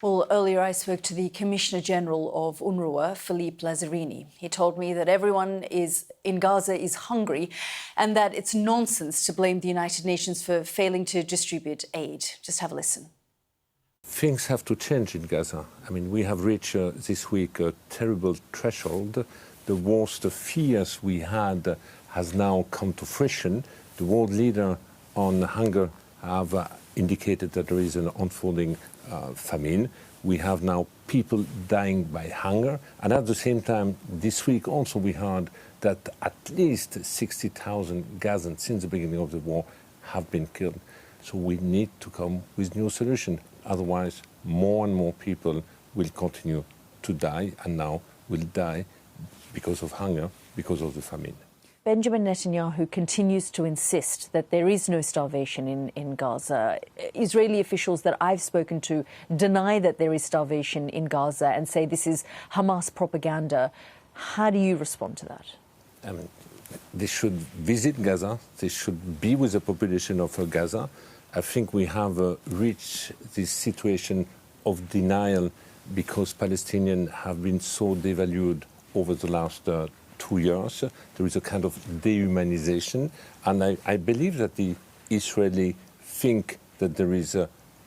Well, earlier I spoke to the Commissioner General of UNRWA, Philippe Lazzarini. He told me that everyone in Gaza is hungry and that it's nonsense to blame the United Nations for failing to distribute aid. Just have a listen. Things have to change in Gaza. I mean, we have reached this week a terrible threshold. The worst fears we had has now come to fruition. The world leader on hunger have indicated that there is an unfolding famine. We have now people dying by hunger. And at the same time, this week also we heard that at least 60,000 Gazans since the beginning of the war have been killed. So we need to come with new solutions. Otherwise, more and more people will continue to die, and now will die because of hunger, because of the famine. Benjamin Netanyahu continues to insist that there is no starvation in Gaza. Israeli officials that I've spoken to deny that there is starvation in Gaza and say this is Hamas propaganda. How do you respond to that? I mean, they should visit Gaza. They should be with the population of Gaza. I think we have reached this situation of denial because Palestinians have been so devalued over the last 2 years. There is a kind of dehumanization, and I believe that the Israelis think that there is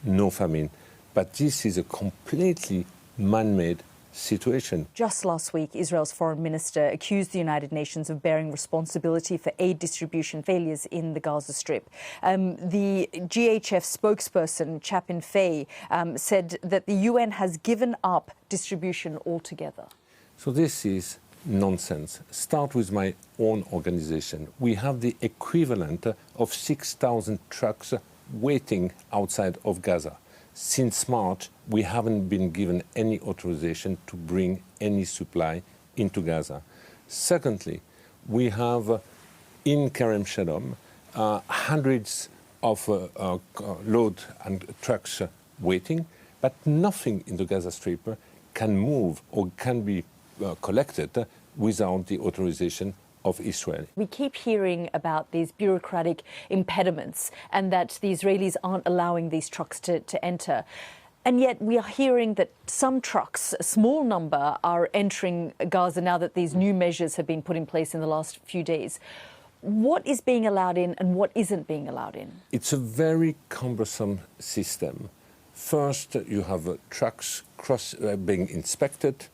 no famine, but this is a completely man-made situation. Just last week, Israel's foreign minister accused the United Nations of bearing responsibility for aid distribution failures in the Gaza Strip. The GHF spokesperson, Chapin Fay, said that the UN has given up distribution altogether. So this is nonsense. Start with my own organization. We have the equivalent of 6,000 trucks waiting outside of Gaza. Since March, we haven't been given any authorization to bring any supply into Gaza. Secondly, we have in Kerem Shalom hundreds of load and trucks waiting, but nothing in the Gaza Strip can move or can be collected without the authorization of Israel. We keep hearing about these bureaucratic impediments and that the Israelis aren't allowing these trucks to enter. And yet we are hearing that some trucks, a small number, are entering Gaza now that these new measures have been put in place in the last few days. What is being allowed in and what isn't being allowed in? It's a very cumbersome system. First, you have trucks being inspected,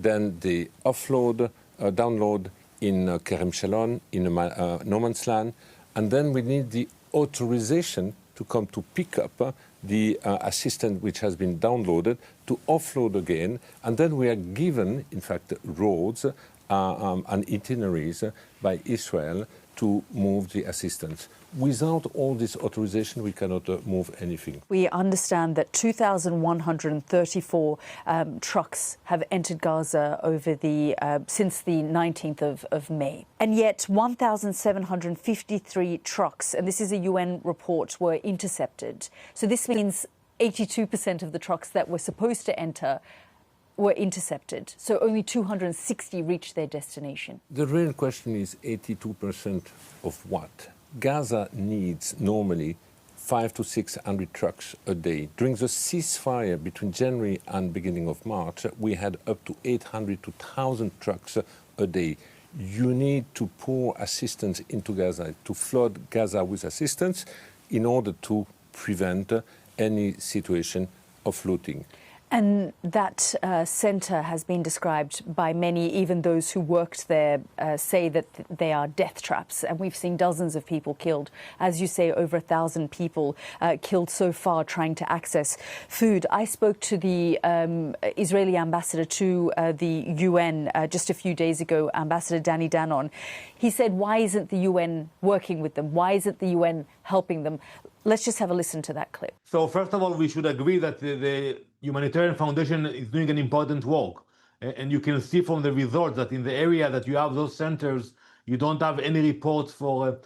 then they offload, download in Kerem Shalom, in no man's land, and then we need the authorization to come to pick up the assistant which has been downloaded, to offload again, and then we are given, in fact, roads and itineraries by Israel to move the assistance. Without all this authorization, we cannot move anything. We understand that 2,134 trucks have entered Gaza over since the 19th of May. And yet 1,753 trucks, and this is a UN report, were intercepted. So this means 82% of the trucks that were supposed to enter were intercepted, so only 260 reached their destination. The real question is 82% of what? Gaza needs normally 500 to 600 trucks a day. During the ceasefire between January and beginning of March, we had up to 800 to 1,000 trucks a day. You need to pour assistance into Gaza, to flood Gaza with assistance in order to prevent any situation of looting. And that centre has been described by many, even those who worked there say that they are death traps. And we've seen dozens of people killed. As you say, over 1,000 people killed so far trying to access food. I spoke to the Israeli ambassador to the UN just a few days ago, Ambassador Danny Danon. He said, why isn't the UN working with them? Why isn't the UN helping them? Let's just have a listen to that clip. So first of all, we should agree that the Humanitarian Foundation is doing an important work. And you can see from the results that in the area that you have those centers, you don't have any reports for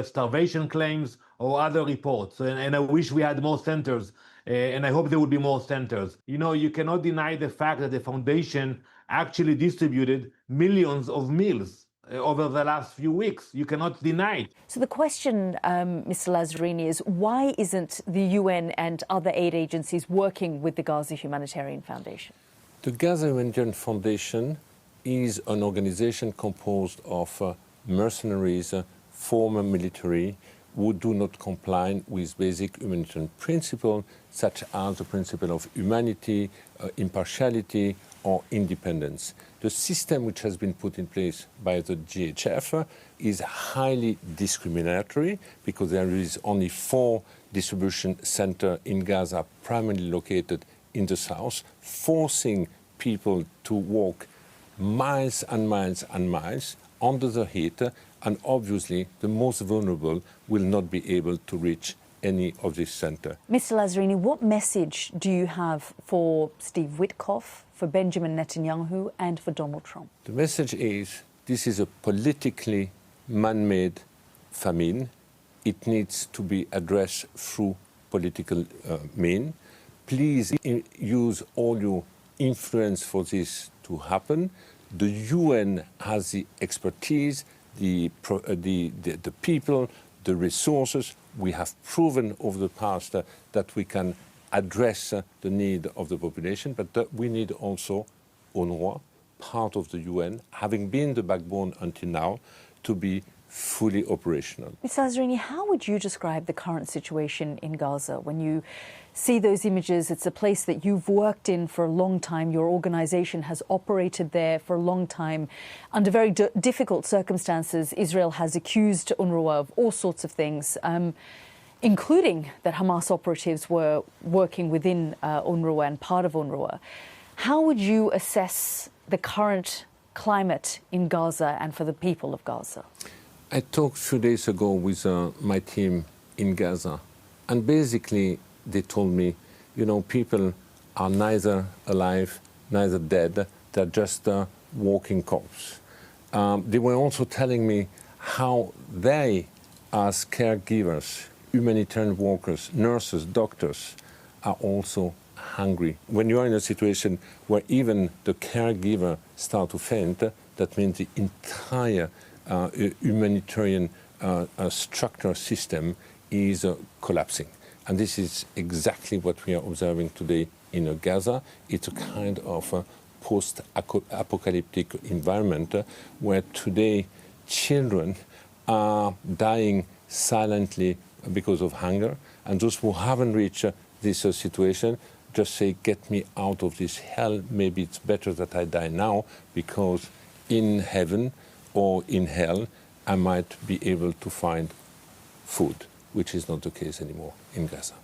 starvation claims or other reports. And I wish we had more centers, and I hope there would be more centers. You know, you cannot deny the fact that the foundation actually distributed millions of meals over the last few weeks. You cannot deny it. So the question, Mr. Lazzarini, is why isn't the UN and other aid agencies working with the Gaza Humanitarian Foundation? The Gaza Humanitarian Foundation is an organization composed of mercenaries, former military, who do not comply with basic humanitarian principles, such as the principle of humanity, impartiality, or independence. The system which has been put in place by the GHF is highly discriminatory because there is only 4 distribution centers in Gaza, primarily located in the south, forcing people to walk miles and miles and miles under the heat, and obviously the most vulnerable will not be able to reach any of these centers. Mr. Lazzarini, what message do you have for Steve Witkoff, for Benjamin Netanyahu, and for Donald Trump? The message is this is a politically man-made famine. It needs to be addressed through political means. Please use all your influence for this to happen. The UN has the expertise, the people, the resources. We have proven over the past that we can address the need of the population, but we need also UNRWA, part of the UN, having been the backbone until now, to be fully operational. Ms. Lazzarini, how would you describe the current situation in Gaza? When you see those images, it's a place that you've worked in for a long time. Your organization has operated there for a long time. Under very difficult circumstances, Israel has accused UNRWA of all sorts of things, including that Hamas operatives were working within UNRWA and part of UNRWA. How would you assess the current climate in Gaza and for the people of Gaza? I talked a few days ago with my team in Gaza, and basically they told me, you know, people are neither alive, neither dead, they're just walking corpses. They were also telling me how they, as caregivers, humanitarian workers, nurses, doctors, are also hungry. When you are in a situation where even the caregiver starts to faint, that means the entire humanitarian structure system is collapsing. And this is exactly what we are observing today in Gaza. It's a kind of post-apocalyptic environment where today children are dying silently because of hunger. And those who haven't reached this situation just say, get me out of this hell. Maybe it's better that I die now, because in heaven or in hell, I might be able to find food, which is not the case anymore in Gaza.